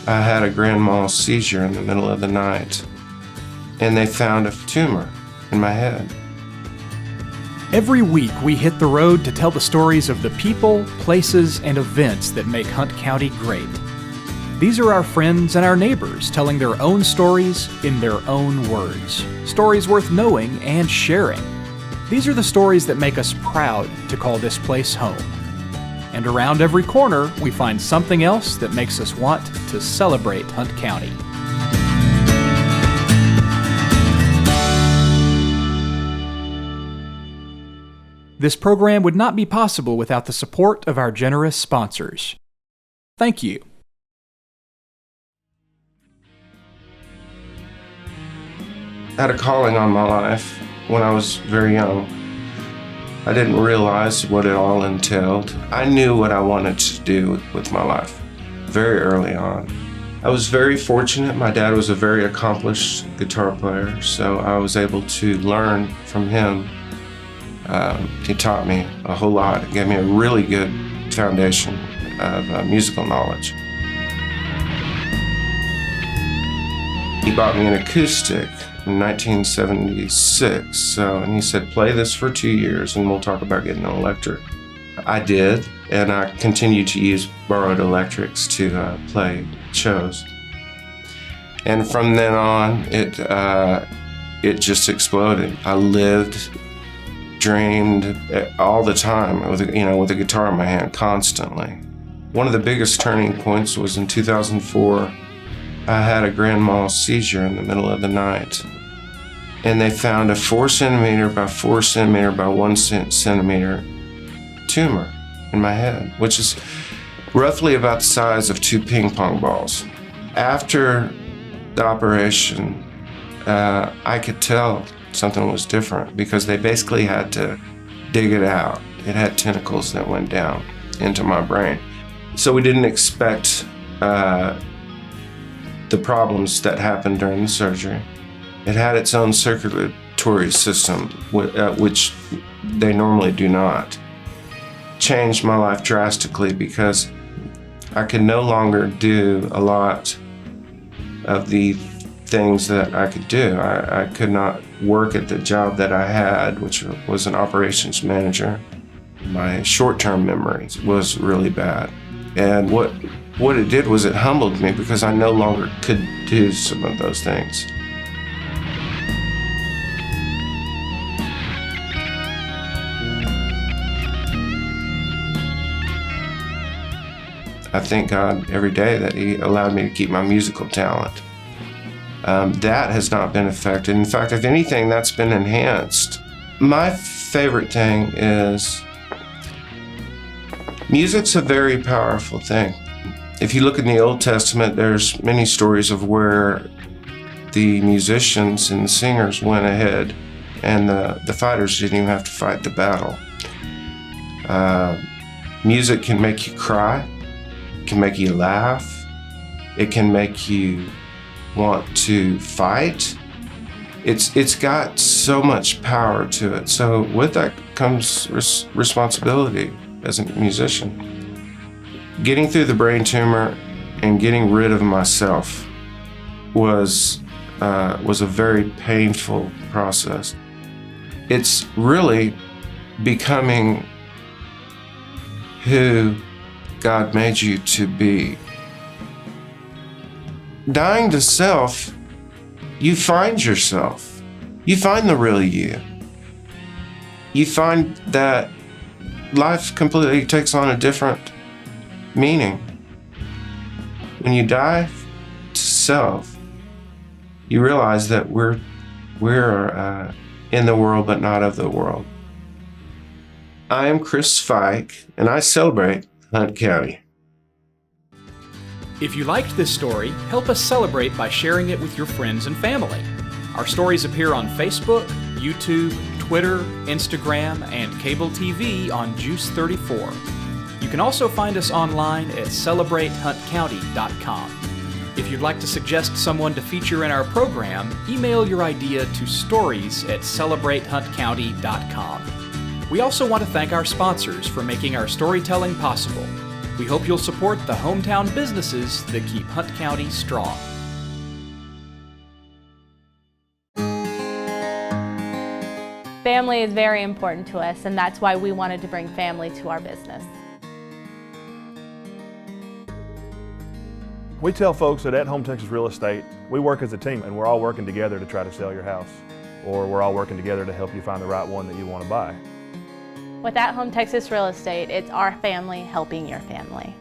I had a grand mal seizure in the middle of the night, and they found a tumor in my head. Every week, we hit the road to tell the stories of the people, places, and events that make Hunt County great. These are our friends and our neighbors telling their own stories in their own words. Stories worth knowing and sharing. These are the stories that make us proud to call this place home. And around every corner, we find something else that makes us want to celebrate Hunt County. This program would not be possible without the support of our generous sponsors. Thank you. I had a calling on my life when I was very young. I didn't realize what it all entailed. I knew what I wanted to do with my life very early on. I was very fortunate. My dad was a very accomplished guitar player, so I was able to learn from him. He taught me a whole lot. It gave me a really good foundation of musical knowledge. He bought me an acoustic in 1976, and he said, play this for 2 years and we'll talk about getting an electric. I did, and I continued to use borrowed electrics to play shows. And from then on, it just exploded. I lived, dreamed all the time with a guitar in my hand constantly. One of the biggest turning points was in 2004. I had a grand mal seizure in the middle of the night, and they found a 4 centimeter by 4 centimeter by 1 centimeter tumor in my head, which is roughly about the size of 2 ping pong balls. After the operation, I could tell something was different because they basically had to dig it out. It had tentacles that went down into my brain. So we didn't expect the problems that happened during the surgery. It had its own circulatory system, which they normally do not. Changed my life drastically because I could no longer do a lot of the things that I could do. I could not work at the job that I had, which was an operations manager. My short-term memory was really bad. And what it did was it humbled me because I no longer could do some of those things. I thank God every day that He allowed me to keep my musical talent. That has not been affected. In fact, if anything, that's been enhanced. My favorite thing is music's a very powerful thing. If you look in the Old Testament, there's many stories of where the musicians and the singers went ahead and the fighters didn't even have to fight the battle. Music can make you cry, it can make you laugh, it can make you want to fight. It's got so much power to it. So with that comes responsibility as a musician. Getting through the brain tumor and getting rid of myself was a very painful process. It's really becoming who God made you to be. Dying to self, you find yourself. You find the real you. You find that life completely takes on a different meaning. When you die to self, you realize that we're in the world but not of the world. I am Chris Fyke, and I celebrate Hunt County. If you liked this story, help us celebrate by sharing it with your friends and family. Our stories appear on Facebook, YouTube, Twitter, Instagram, and cable TV on Juice 34. You can also find us online at celebratehuntcounty.com. If you'd like to suggest someone to feature in our program, email your idea to stories@celebratehuntcounty.com. We also want to thank our sponsors for making our storytelling possible. We We hope you'll support the hometown businesses that keep Hunt County strong. Family is very important to us, and that's why we wanted to bring family to our business. We tell folks that at Home Texas Real Estate, we work as a team and we're all working together to try to sell your house, or we're all working together to help you find the right one that you want to buy. With At Home Texas Real Estate, it's our family helping your family.